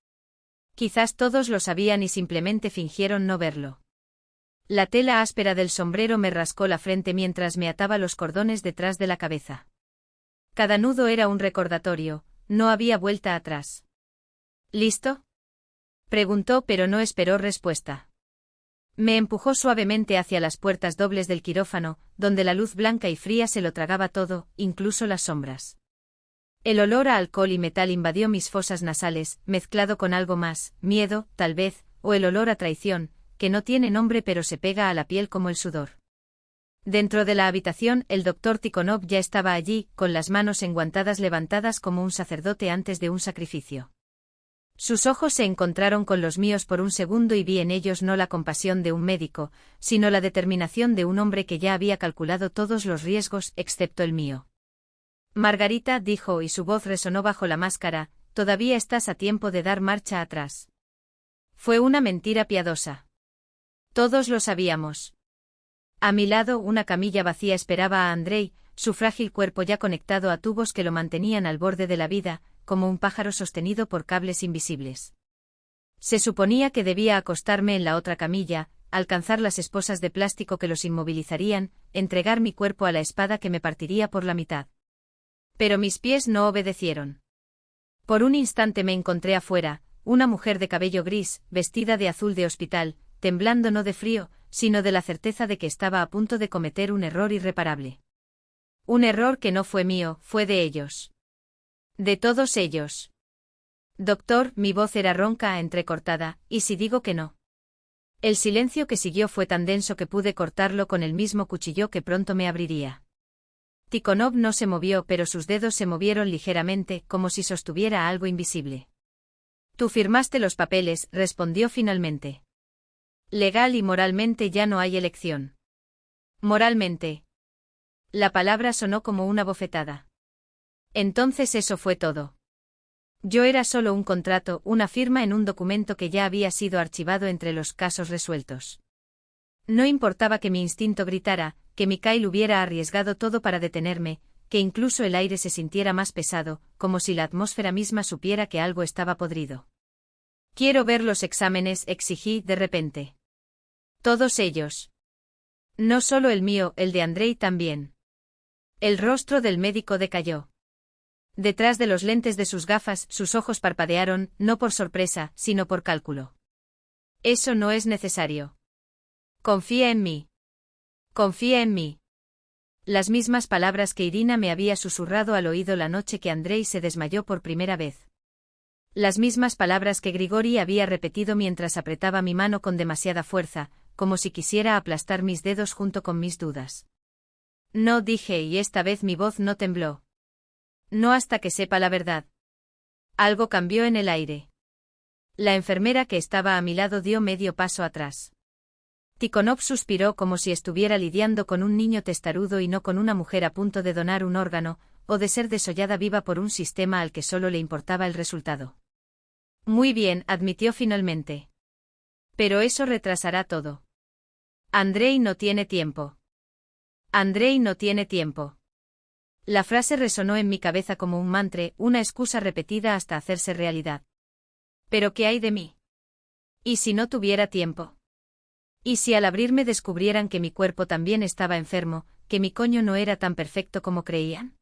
Quizás todos lo sabían y simplemente fingieron no verlo. La tela áspera del sombrero me rascó la frente mientras me ataba los cordones detrás de la cabeza. Cada nudo era un recordatorio, no había vuelta atrás. ¿Listo?, preguntó, pero no esperó respuesta. Me empujó suavemente hacia las puertas dobles del quirófano, donde la luz blanca y fría se lo tragaba todo, incluso las sombras. El olor a alcohol y metal invadió mis fosas nasales, mezclado con algo más, miedo, tal vez, o el olor a traición, que no tiene nombre pero se pega a la piel como el sudor. Dentro de la habitación, el doctor Tikhonov ya estaba allí, con las manos enguantadas levantadas como un sacerdote antes de un sacrificio. Sus ojos se encontraron con los míos por un segundo y vi en ellos no la compasión de un médico, sino la determinación de un hombre que ya había calculado todos los riesgos excepto el mío. Margarita, dijo, y su voz resonó bajo la máscara, todavía estás a tiempo de dar marcha atrás. Fue una mentira piadosa. Todos lo sabíamos. A mi lado, una camilla vacía esperaba a Andrei, su frágil cuerpo ya conectado a tubos que lo mantenían al borde de la vida, como un pájaro sostenido por cables invisibles. Se suponía que debía acostarme en la otra camilla, alcanzar las esposas de plástico que los inmovilizarían, entregar mi cuerpo a la espada que me partiría por la mitad. Pero mis pies no obedecieron. Por un instante me encontré afuera, una mujer de cabello gris, vestida de azul de hospital, temblando no de frío, sino de la certeza de que estaba a punto de cometer un error irreparable. Un error que no fue mío, fue de ellos. De todos ellos. Doctor, mi voz era ronca, entrecortada, ¿y si digo que no? El silencio que siguió fue tan denso que pude cortarlo con el mismo cuchillo que pronto me abriría. Tikhonov no se movió, pero sus dedos se movieron ligeramente, como si sostuviera algo invisible. Tú firmaste los papeles, respondió finalmente. Legal y moralmente ya no hay elección. Moralmente. La palabra sonó como una bofetada. Entonces eso fue todo. Yo era solo un contrato, una firma en un documento que ya había sido archivado entre los casos resueltos. No importaba que mi instinto gritara, que Mikhail hubiera arriesgado todo para detenerme, que incluso el aire se sintiera más pesado, como si la atmósfera misma supiera que algo estaba podrido. Quiero ver los exámenes, exigí de repente. Todos ellos. No solo el mío, el de Andrei también. El rostro del médico decayó. Detrás de los lentes de sus gafas, sus ojos parpadearon, no por sorpresa, sino por cálculo. Eso no es necesario. Confía en mí. Confía en mí. Las mismas palabras que Irina me había susurrado al oído la noche que Andrei se desmayó por primera vez. Las mismas palabras que Grigori había repetido mientras apretaba mi mano con demasiada fuerza, como si quisiera aplastar mis dedos junto con mis dudas. No, dije, y esta vez mi voz no tembló. No hasta que sepa la verdad. Algo cambió en el aire. La enfermera que estaba a mi lado dio medio paso atrás. Tikhonov suspiró como si estuviera lidiando con un niño testarudo y no con una mujer a punto de donar un órgano, o de ser desollada viva por un sistema al que solo le importaba el resultado. Muy bien, admitió finalmente. Pero eso retrasará todo. Andrei no tiene tiempo. Andrei no tiene tiempo. La frase resonó en mi cabeza como un mantra, una excusa repetida hasta hacerse realidad. ¿Pero qué hay de mí? ¿Y si no tuviera tiempo? ¿Y si al abrirme descubrieran que mi cuerpo también estaba enfermo, que mi coño no era tan perfecto como creían?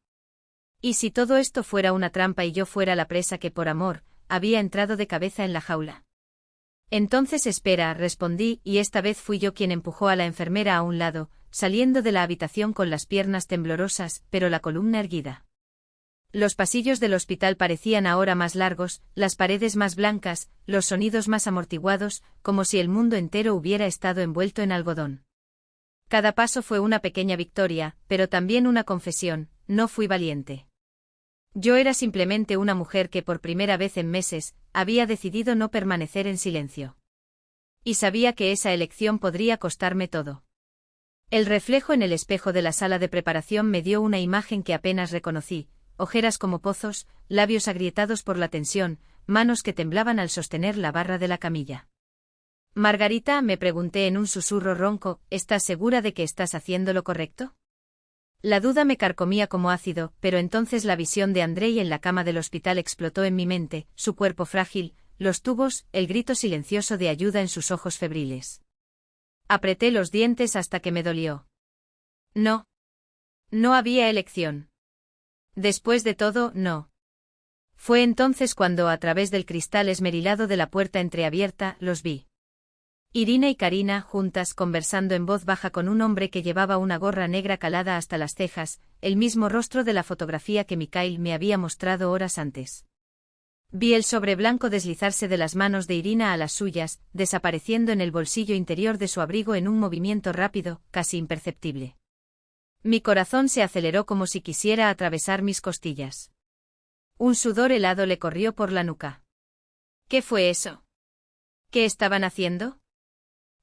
¿Y si todo esto fuera una trampa y yo fuera la presa que por amor, había entrado de cabeza en la jaula? Entonces espera, respondí, y esta vez fui yo quien empujó a la enfermera a un lado, saliendo de la habitación con las piernas temblorosas, pero la columna erguida. Los pasillos del hospital parecían ahora más largos, las paredes más blancas, los sonidos más amortiguados, como si el mundo entero hubiera estado envuelto en algodón. Cada paso fue una pequeña victoria, pero también una confesión, no fui valiente. Yo era simplemente una mujer que por primera vez en meses, había decidido no permanecer en silencio. Y sabía que esa elección podría costarme todo. El reflejo en el espejo de la sala de preparación me dio una imagen que apenas reconocí, ojeras como pozos, labios agrietados por la tensión, manos que temblaban al sostener la barra de la camilla. Margarita, me pregunté en un susurro ronco, ¿estás segura de que estás haciendo lo correcto? La duda me carcomía como ácido, pero entonces la visión de Andrei en la cama del hospital explotó en mi mente, su cuerpo frágil, los tubos, el grito silencioso de ayuda en sus ojos febriles. Apreté los dientes hasta que me dolió. No. No había elección. Después de todo, no. Fue entonces cuando, a través del cristal esmerilado de la puerta entreabierta, los vi. Irina y Karina, juntas, conversando en voz baja con un hombre que llevaba una gorra negra calada hasta las cejas, el mismo rostro de la fotografía que Mikhail me había mostrado horas antes. Vi el sobre blanco deslizarse de las manos de Irina a las suyas, desapareciendo en el bolsillo interior de su abrigo en un movimiento rápido, casi imperceptible. Mi corazón se aceleró como si quisiera atravesar mis costillas. Un sudor helado le corrió por la nuca. ¿Qué fue eso? ¿Qué estaban haciendo?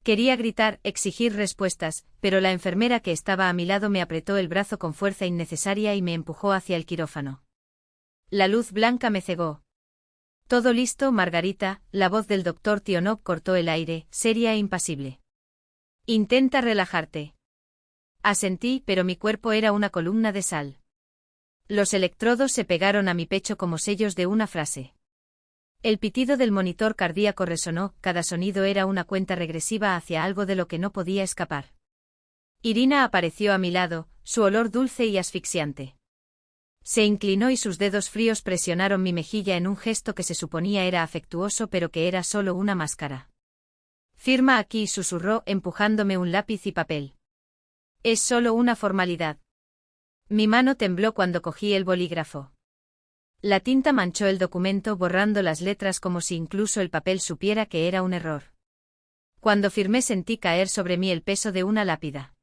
Quería gritar, exigir respuestas, pero la enfermera que estaba a mi lado me apretó el brazo con fuerza innecesaria y me empujó hacia el quirófano. La luz blanca me cegó. Todo listo, Margarita, la voz del doctor Tionov cortó el aire, seria e impasible. Intenta relajarte. Asentí, pero mi cuerpo era una columna de sal. Los electrodos se pegaron a mi pecho como sellos de una frase. El pitido del monitor cardíaco resonó, cada sonido era una cuenta regresiva hacia algo de lo que no podía escapar. Irina apareció a mi lado, su olor dulce y asfixiante. Se inclinó y sus dedos fríos presionaron mi mejilla en un gesto que se suponía era afectuoso pero que era solo una máscara. Firma aquí, susurró, empujándome un lápiz y papel. Es solo una formalidad. Mi mano tembló cuando cogí el bolígrafo. La tinta manchó el documento borrando las letras como si incluso el papel supiera que era un error. Cuando firmé sentí caer sobre mí el peso de una lápida.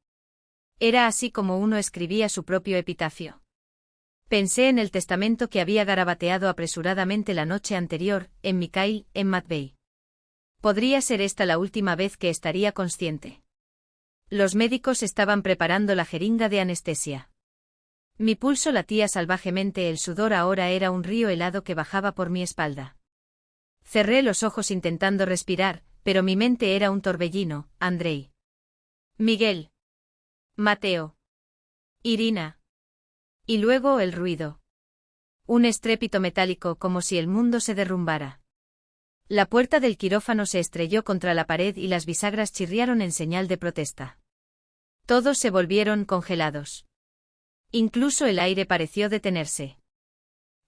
Era así como uno escribía su propio epitafio. Pensé en el testamento que había garabateado apresuradamente la noche anterior, en Mikhail, en Matvei. ¿Podría ser esta la última vez que estaría consciente? Los médicos estaban preparando la jeringa de anestesia. Mi pulso latía salvajemente, el sudor ahora era un río helado que bajaba por mi espalda. Cerré los ojos intentando respirar, pero mi mente era un torbellino. Andrei. Miguel. Mateo. Irina. Y luego el ruido. Un estrépito metálico como si el mundo se derrumbara. La puerta del quirófano se estrelló contra la pared y las bisagras chirriaron en señal de protesta. Todos se volvieron congelados. Incluso el aire pareció detenerse.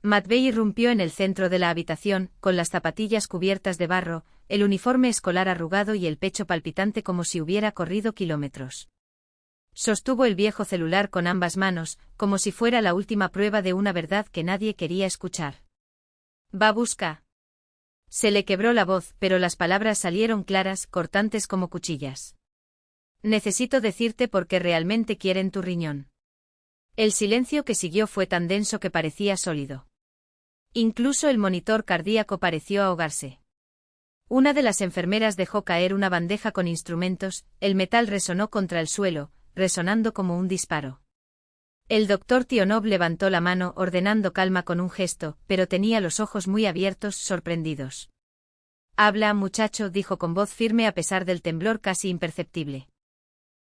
Matvei irrumpió en el centro de la habitación, con las zapatillas cubiertas de barro, el uniforme escolar arrugado y el pecho palpitante como si hubiera corrido kilómetros. Sostuvo el viejo celular con ambas manos, como si fuera la última prueba de una verdad que nadie quería escuchar. Babushka. Se le quebró la voz, pero las palabras salieron claras, cortantes como cuchillas. Necesito decirte por qué realmente quieren tu riñón. El silencio que siguió fue tan denso que parecía sólido. Incluso el monitor cardíaco pareció ahogarse. Una de las enfermeras dejó caer una bandeja con instrumentos, el metal resonó contra el suelo, resonando como un disparo. El doctor Tionov levantó la mano ordenando calma con un gesto, pero tenía los ojos muy abiertos, sorprendidos. Habla, muchacho, dijo con voz firme a pesar del temblor casi imperceptible.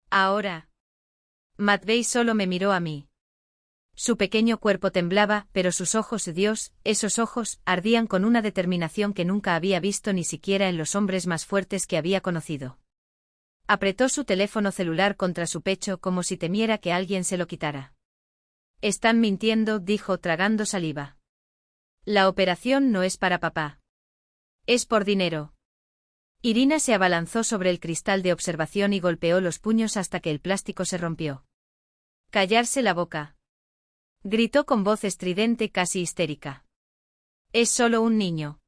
Ahora. Matvei solo me miró a mí. Su pequeño cuerpo temblaba, pero sus ojos, Dios, esos ojos, ardían con una determinación que nunca había visto ni siquiera en los hombres más fuertes que había conocido. Apretó su teléfono celular contra su pecho como si temiera que alguien se lo quitara. Están mintiendo, dijo tragando saliva. La operación no es para papá. Es por dinero. Irina se abalanzó sobre el cristal de observación y golpeó los puños hasta que el plástico se rompió. Callarse la boca. Gritó con voz estridente, casi histérica. Es solo un niño.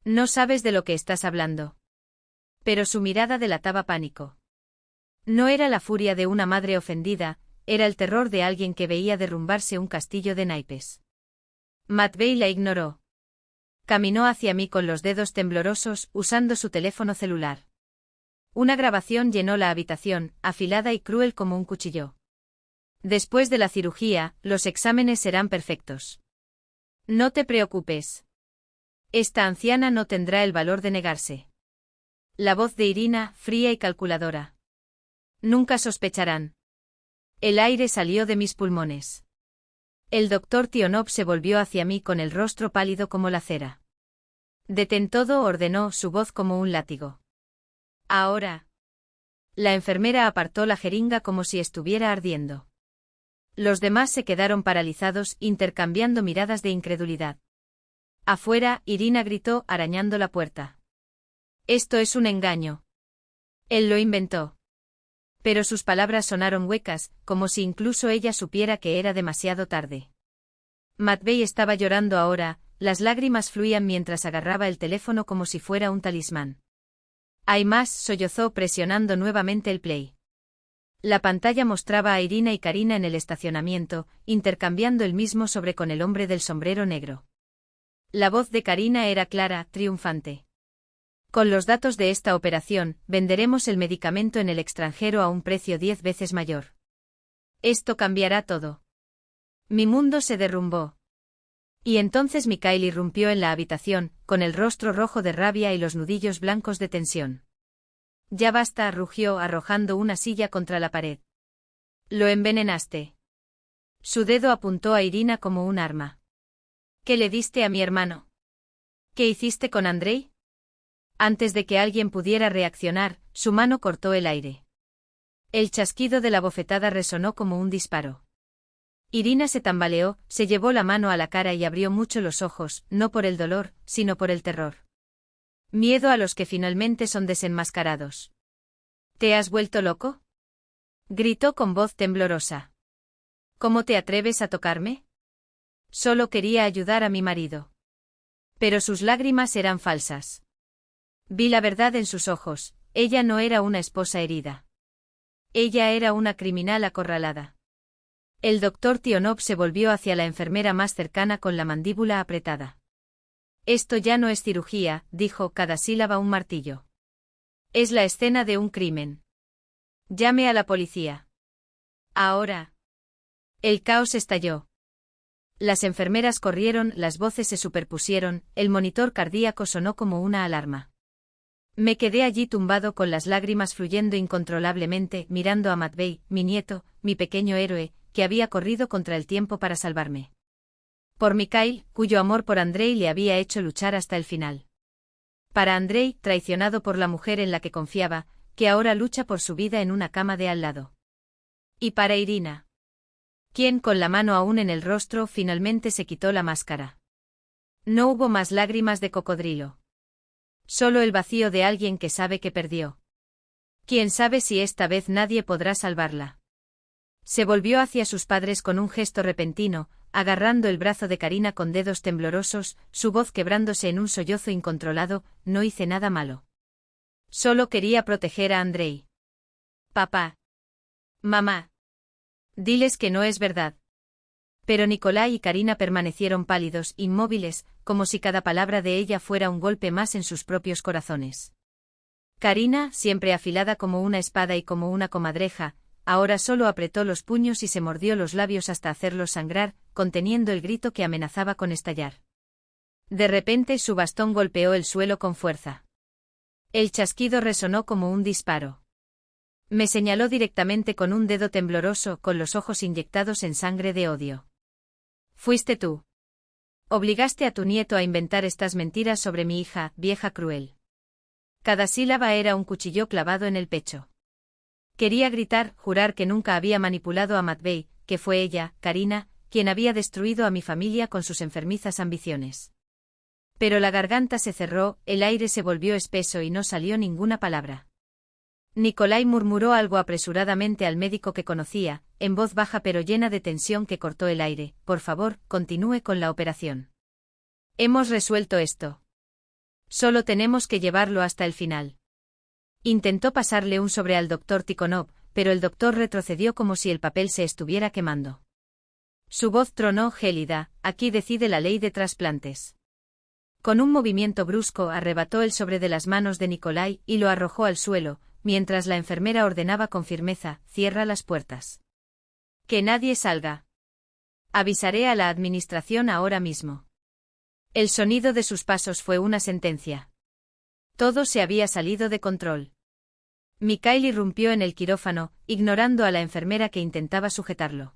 No sabes de lo que estás hablando. Pero su mirada delataba pánico. No era la furia de una madre ofendida, era el terror de alguien que veía derrumbarse un castillo de naipes. Matvey la ignoró. Caminó hacia mí con los dedos temblorosos, usando su teléfono celular. Una grabación llenó la habitación, afilada y cruel como un cuchillo. Después de la cirugía, los exámenes serán perfectos. No te preocupes. Esta anciana no tendrá el valor de negarse. La voz de Irina, fría y calculadora. Nunca sospecharán. El aire salió de mis pulmones. El doctor Tionov se volvió hacia mí con el rostro pálido como la cera. Detén todo, ordenó, su voz como un látigo. Ahora. La enfermera apartó la jeringa como si estuviera ardiendo. Los demás se quedaron paralizados, intercambiando miradas de incredulidad. Afuera, Irina gritó, arañando la puerta. Esto es un engaño. Él lo inventó. Pero sus palabras sonaron huecas, como si incluso ella supiera que era demasiado tarde. Matvey estaba llorando ahora, las lágrimas fluían mientras agarraba el teléfono como si fuera un talismán. Hay más, sollozó presionando nuevamente el play. La pantalla mostraba a Irina y Karina en el estacionamiento, intercambiando el mismo sobre con el hombre del sombrero negro. La voz de Karina era clara, triunfante. Con los datos de esta operación, venderemos el medicamento en el extranjero a un precio 10 veces mayor. Esto cambiará todo. Mi mundo se derrumbó. Y entonces Mikhail irrumpió en la habitación, con el rostro rojo de rabia y los nudillos blancos de tensión. Ya basta, rugió, arrojando una silla contra la pared. Lo envenenaste. Su dedo apuntó a Irina como un arma. ¿Qué le diste a mi hermano? ¿Qué hiciste con Andrei? Antes de que alguien pudiera reaccionar, su mano cortó el aire. El chasquido de la bofetada resonó como un disparo. Irina se tambaleó, se llevó la mano a la cara y abrió mucho los ojos, no por el dolor, sino por el terror. Miedo a los que finalmente son desenmascarados. ¿Te has vuelto loco? Gritó con voz temblorosa. ¿Cómo te atreves a tocarme? Solo quería ayudar a mi marido. Pero sus lágrimas eran falsas. Vi la verdad en sus ojos, ella no era una esposa herida. Ella era una criminal acorralada. El doctor Tionov se volvió hacia la enfermera más cercana con la mandíbula apretada. Esto ya no es cirugía, dijo, cada sílaba un martillo. Es la escena de un crimen. Llame a la policía. Ahora. El caos estalló. Las enfermeras corrieron, las voces se superpusieron, el monitor cardíaco sonó como una alarma. Me quedé allí tumbado con las lágrimas fluyendo incontrolablemente, mirando a Matvey, mi nieto, mi pequeño héroe, que había corrido contra el tiempo para salvarme. Por Mikhail, cuyo amor por Andrei le había hecho luchar hasta el final. Para Andrei, traicionado por la mujer en la que confiaba, que ahora lucha por su vida en una cama de al lado. Y para Irina, quien, con la mano aún en el rostro, finalmente se quitó la máscara. No hubo más lágrimas de cocodrilo. Solo el vacío de alguien que sabe que perdió. Quién sabe si esta vez nadie podrá salvarla. Se volvió hacia sus padres con un gesto repentino, agarrando el brazo de Karina con dedos temblorosos, su voz quebrándose en un sollozo incontrolado, no hice nada malo. Solo quería proteger a Andrei. Papá. Mamá. Diles que no es verdad. Pero Nikolai y Karina permanecieron pálidos, inmóviles, como si cada palabra de ella fuera un golpe más en sus propios corazones. Karina, siempre afilada como una espada y como una comadreja, ahora solo apretó los puños y se mordió los labios hasta hacerlos sangrar, conteniendo el grito que amenazaba con estallar. De repente su bastón golpeó el suelo con fuerza. El chasquido resonó como un disparo. Me señaló directamente con un dedo tembloroso, con los ojos inyectados en sangre de odio. Fuiste tú. Obligaste a tu nieto a inventar estas mentiras sobre mi hija, vieja cruel. Cada sílaba era un cuchillo clavado en el pecho. Quería gritar, jurar que nunca había manipulado a Matvey, que fue ella, Karina, quien había destruido a mi familia con sus enfermizas ambiciones. Pero la garganta se cerró, el aire se volvió espeso y no salió ninguna palabra. Nikolai murmuró algo apresuradamente al médico que conocía, en voz baja pero llena de tensión que cortó el aire. Por favor, continúe con la operación. Hemos resuelto esto. Solo tenemos que llevarlo hasta el final. Intentó pasarle un sobre al doctor Tikhonov, pero el doctor retrocedió como si el papel se estuviera quemando. Su voz tronó gélida, aquí decide la ley de trasplantes. Con un movimiento brusco arrebató el sobre de las manos de Nikolai y lo arrojó al suelo, mientras la enfermera ordenaba con firmeza, cierra las puertas. Que nadie salga. Avisaré a la administración ahora mismo. El sonido de sus pasos fue una sentencia. Todo se había salido de control. Mikhail irrumpió en el quirófano, ignorando a la enfermera que intentaba sujetarlo.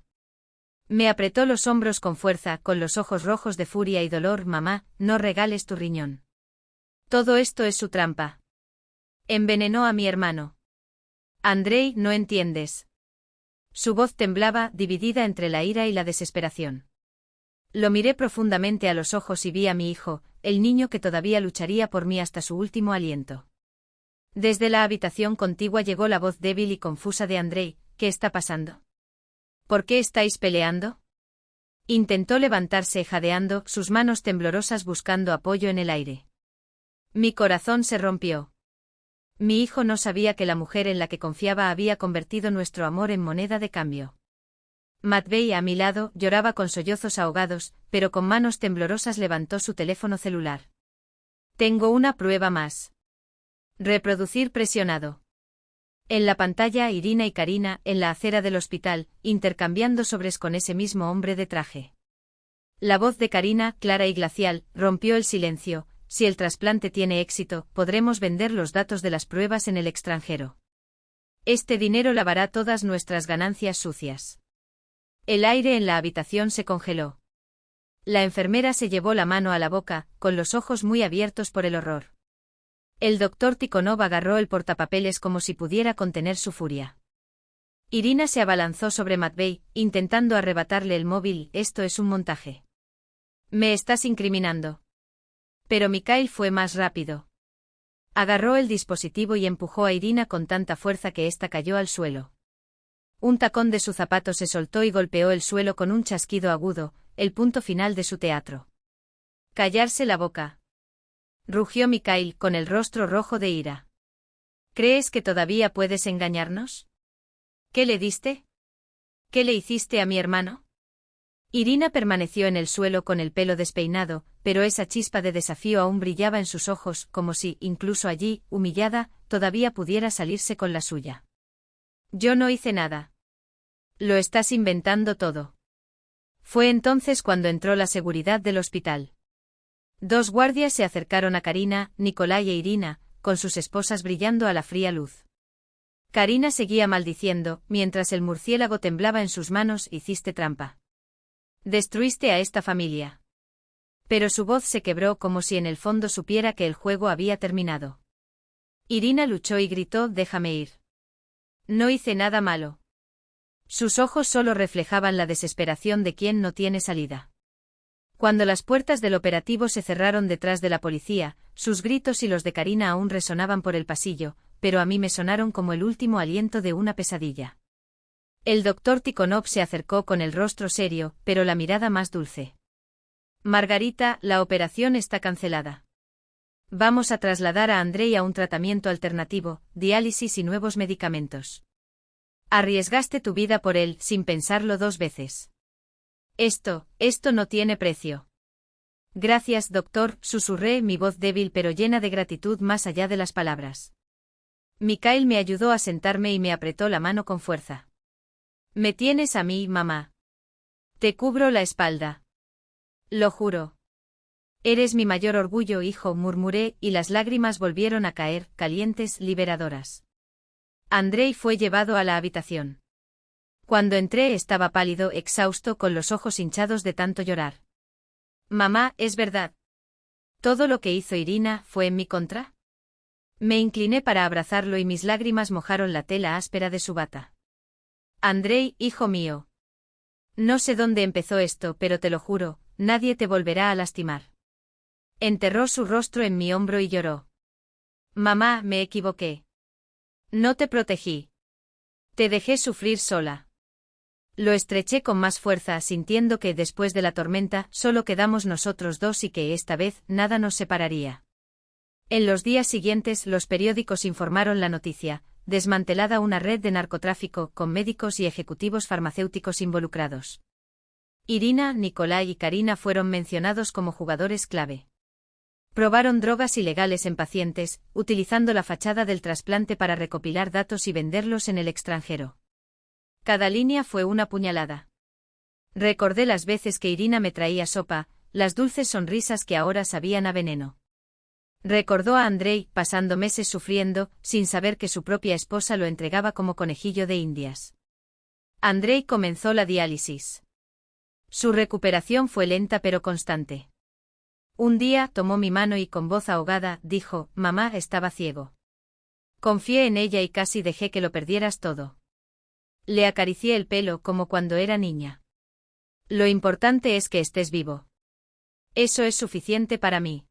Me apretó los hombros con fuerza, con los ojos rojos de furia y dolor. Mamá, no regales tu riñón. Todo esto es su trampa. Envenenó a mi hermano. Andrei, no entiendes. Su voz temblaba, dividida entre la ira y la desesperación. Lo miré profundamente a los ojos y vi a mi hijo, el niño que todavía lucharía por mí hasta su último aliento. Desde la habitación contigua llegó la voz débil y confusa de Andrei. ¿Qué está pasando? ¿Por qué estáis peleando? Intentó levantarse jadeando, sus manos temblorosas buscando apoyo en el aire. Mi corazón se rompió. Mi hijo no sabía que la mujer en la que confiaba había convertido nuestro amor en moneda de cambio. Matvei, a mi lado, lloraba con sollozos ahogados, pero con manos temblorosas levantó su teléfono celular. Tengo una prueba más. Reproducir presionado. En la pantalla Irina y Karina, en la acera del hospital, intercambiando sobres con ese mismo hombre de traje. La voz de Karina, clara y glacial, rompió el silencio. Si el trasplante tiene éxito, podremos vender los datos de las pruebas en el extranjero. Este dinero lavará todas nuestras ganancias sucias. El aire en la habitación se congeló. La enfermera se llevó la mano a la boca, con los ojos muy abiertos por el horror. El doctor Tikhonov agarró el portapapeles como si pudiera contener su furia. Irina se abalanzó sobre Matvei, intentando arrebatarle el móvil. Esto es un montaje. Me estás incriminando. Pero Mikhail fue más rápido. Agarró el dispositivo y empujó a Irina con tanta fuerza que ésta cayó al suelo. Un tacón de su zapato se soltó y golpeó el suelo con un chasquido agudo, el punto final de su teatro. Callarse la boca. Rugió Mikhail con el rostro rojo de ira. ¿Crees que todavía puedes engañarnos? ¿Qué le diste? ¿Qué le hiciste a mi hermano? Irina permaneció en el suelo con el pelo despeinado, pero esa chispa de desafío aún brillaba en sus ojos, como si, incluso allí, humillada, todavía pudiera salirse con la suya. Yo no hice nada. Lo estás inventando todo. Fue entonces cuando entró la seguridad del hospital. Dos guardias se acercaron a Karina, Nikolai e Irina, con sus esposas brillando a la fría luz. Karina seguía maldiciendo, mientras el murciélago temblaba en sus manos. Hiciste trampa. Destruiste a esta familia. Pero su voz se quebró como si en el fondo supiera que el juego había terminado. Irina luchó y gritó, déjame ir. No hice nada malo. Sus ojos solo reflejaban la desesperación de quien no tiene salida. Cuando las puertas del operativo se cerraron detrás de la policía, sus gritos y los de Karina aún resonaban por el pasillo, pero a mí me sonaron como el último aliento de una pesadilla. El doctor Tikhonov se acercó con el rostro serio, pero la mirada más dulce. Margarita, la operación está cancelada. Vamos a trasladar a Andrei a un tratamiento alternativo, diálisis y nuevos medicamentos. Arriesgaste tu vida por él, sin pensarlo dos veces. Esto no tiene precio. Gracias, doctor, susurré, mi voz débil pero llena de gratitud más allá de las palabras. Mikhail me ayudó a sentarme y me apretó la mano con fuerza. Me tienes a mí, mamá. Te cubro la espalda. Lo juro. Eres mi mayor orgullo, hijo, murmuré, y las lágrimas volvieron a caer, calientes, liberadoras. Andrei fue llevado a la habitación. Cuando entré estaba pálido, exhausto, con los ojos hinchados de tanto llorar. Mamá, es verdad. ¿Todo lo que hizo Irina fue en mi contra? Me incliné para abrazarlo y mis lágrimas mojaron la tela áspera de su bata. Andrei, hijo mío. No sé dónde empezó esto, pero te lo juro, nadie te volverá a lastimar. Enterró su rostro en mi hombro y lloró. Mamá, me equivoqué. No te protegí. Te dejé sufrir sola. Lo estreché con más fuerza, sintiendo que después de la tormenta solo quedamos nosotros dos y que esta vez nada nos separaría. En los días siguientes los periódicos informaron la noticia: desmantelada una red de narcotráfico con médicos y ejecutivos farmacéuticos involucrados. Irina, Nikolai y Karina fueron mencionados como jugadores clave. Probaron drogas ilegales en pacientes, utilizando la fachada del trasplante para recopilar datos y venderlos en el extranjero. Cada línea fue una puñalada. Recordé las veces que Irina me traía sopa, las dulces sonrisas que ahora sabían a veneno. Recordó a Andrei, pasando meses sufriendo, sin saber que su propia esposa lo entregaba como conejillo de Indias. Andrei comenzó la diálisis. Su recuperación fue lenta pero constante. Un día tomó mi mano y con voz ahogada dijo: «Mamá, estaba ciego. Confié en ella y casi dejé que lo perdieras todo». Le acaricié el pelo como cuando era niña. «Lo importante es que estés vivo. Eso es suficiente para mí».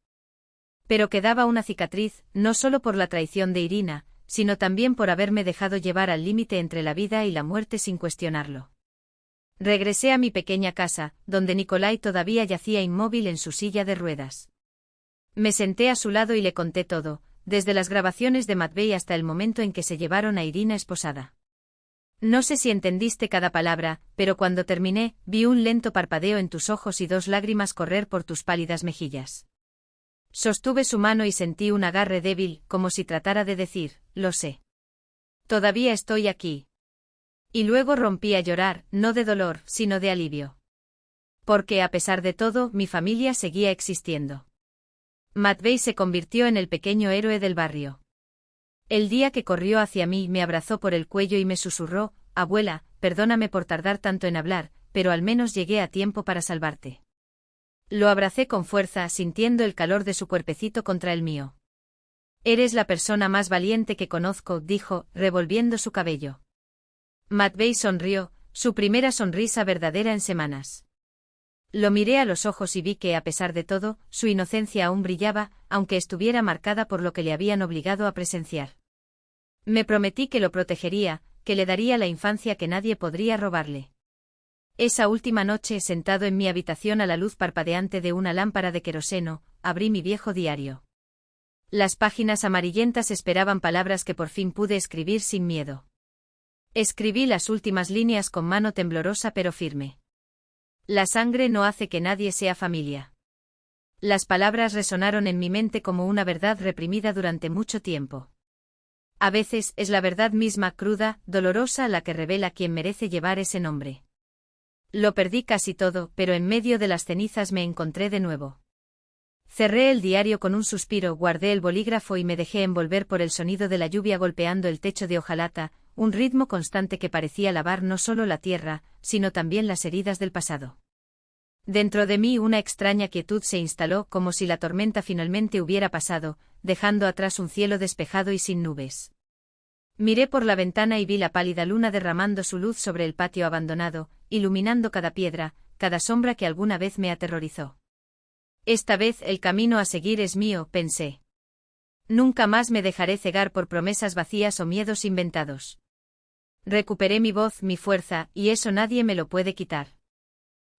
Pero quedaba una cicatriz, no solo por la traición de Irina, sino también por haberme dejado llevar al límite entre la vida y la muerte sin cuestionarlo. Regresé a mi pequeña casa, donde Nikolai todavía yacía inmóvil en su silla de ruedas. Me senté a su lado y le conté todo, desde las grabaciones de Matvey hasta el momento en que se llevaron a Irina esposada. No sé si entendiste cada palabra, pero cuando terminé, vi un lento parpadeo en tus ojos y 2 lágrimas correr por tus pálidas mejillas. Sostuve su mano y sentí un agarre débil, como si tratara de decir: «Lo sé. Todavía estoy aquí». Y luego rompí a llorar, no de dolor, sino de alivio. Porque a pesar de todo, mi familia seguía existiendo. Matvey se convirtió en el pequeño héroe del barrio. El día que corrió hacia mí me abrazó por el cuello y me susurró: «Abuela, perdóname por tardar tanto en hablar, pero al menos llegué a tiempo para salvarte». Lo abracé con fuerza, sintiendo el calor de su cuerpecito contra el mío. «Eres la persona más valiente que conozco», dijo, revolviendo su cabello. Matvey sonrió, su primera sonrisa verdadera en semanas. Lo miré a los ojos y vi que, a pesar de todo, su inocencia aún brillaba, aunque estuviera marcada por lo que le habían obligado a presenciar. Me prometí que lo protegería, que le daría la infancia que nadie podría robarle. Esa última noche, sentado en mi habitación a la luz parpadeante de una lámpara de queroseno, abrí mi viejo diario. Las páginas amarillentas esperaban palabras que por fin pude escribir sin miedo. Escribí las últimas líneas con mano temblorosa pero firme. La sangre no hace que nadie sea familia. Las palabras resonaron en mi mente como una verdad reprimida durante mucho tiempo. A veces es la verdad misma, cruda, dolorosa, la que revela quién merece llevar ese nombre. Lo perdí casi todo, pero en medio de las cenizas me encontré de nuevo. Cerré el diario con un suspiro, guardé el bolígrafo y me dejé envolver por el sonido de la lluvia golpeando el techo de hojalata, un ritmo constante que parecía lavar no solo la tierra, sino también las heridas del pasado. Dentro de mí una extraña quietud se instaló, como si la tormenta finalmente hubiera pasado, dejando atrás un cielo despejado y sin nubes. Miré por la ventana y vi la pálida luna derramando su luz sobre el patio abandonado, iluminando cada piedra, cada sombra que alguna vez me aterrorizó. Esta vez el camino a seguir es mío, pensé. Nunca más me dejaré cegar por promesas vacías o miedos inventados. Recuperé mi voz, mi fuerza, y eso nadie me lo puede quitar.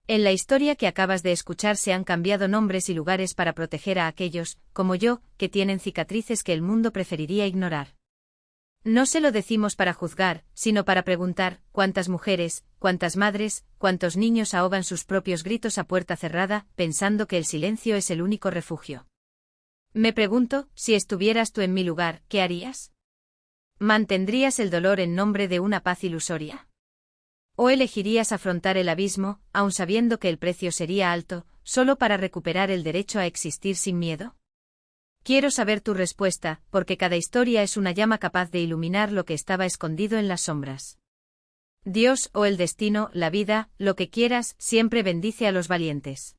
En la historia que acabas de escuchar se han cambiado nombres y lugares para proteger a aquellos, como yo, que tienen cicatrices que el mundo preferiría ignorar. No se lo decimos para juzgar, sino para preguntar: ¿cuántas mujeres, cuántas madres, cuántos niños ahogan sus propios gritos a puerta cerrada, pensando que el silencio es el único refugio? Me pregunto, si estuvieras tú en mi lugar, ¿qué harías? ¿Mantendrías el dolor en nombre de una paz ilusoria? ¿O elegirías afrontar el abismo, aun sabiendo que el precio sería alto, solo para recuperar el derecho a existir sin miedo? Quiero saber tu respuesta, porque cada historia es una llama capaz de iluminar lo que estaba escondido en las sombras. Dios o el destino, la vida, lo que quieras, siempre bendice a los valientes.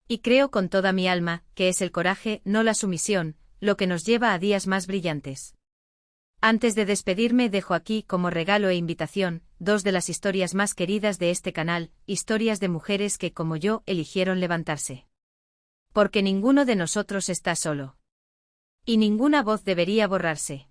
Y creo con toda mi alma, que es el coraje, no la sumisión, lo que nos lleva a días más brillantes. Antes de despedirme dejo aquí como regalo e invitación, 2 de las historias más queridas de este canal, historias de mujeres que, como yo, eligieron levantarse. Porque ninguno de nosotros está solo. Y ninguna voz debería borrarse.